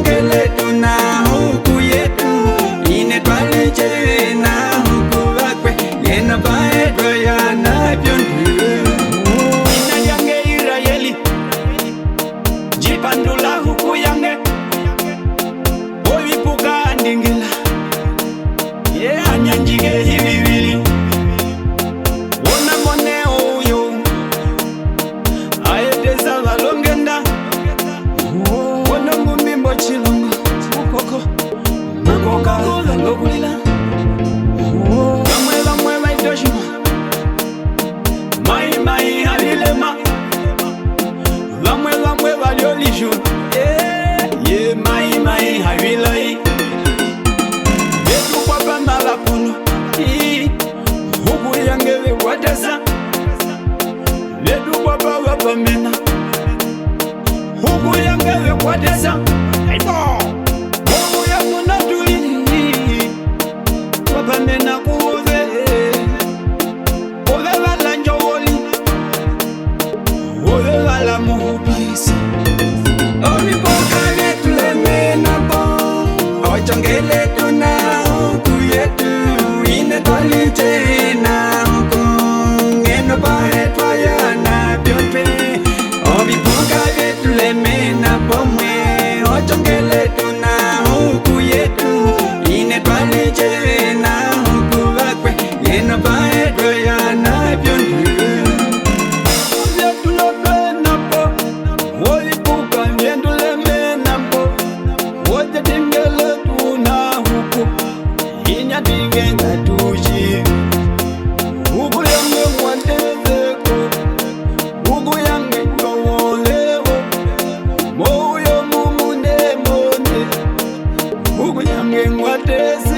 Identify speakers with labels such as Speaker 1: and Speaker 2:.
Speaker 1: ochongele tuna huku yetu ine twaliche na huku wakwe yena paedwa ya na byondu ina yange Israeli jipandula huku yange ovipuka ndingila anyanjige hivivili wona mone oyo aedeza valongenda wona mumimbo chilongo ukoko makoka lokulila vamwe vaitoshima mai halilema vamwe valiolishu ye mai havilai vetukwapamba vapuno huku yange vikwatesa vetukwapa vapamena huku yange vikwatesa huku yangu natuli vapamena kuve uve vala njowoli uve vala muhupisi ovipoka vyetulemena po ochongele tuna huku yetu ine twaliche na huku ngeno paetwa ya na byonpe ovipoka vyetulemena pomwe ochongele tuna huku yetu ine twaliche na huku wakwe ngeno paetwa ya na byonpe vyetulemena po ovipoka vyetulemena po ojetingele tuna huku inyatingenga tuji huku yange mwatezeko huku yange kowolewo moyo mumune mone huku yange mwateze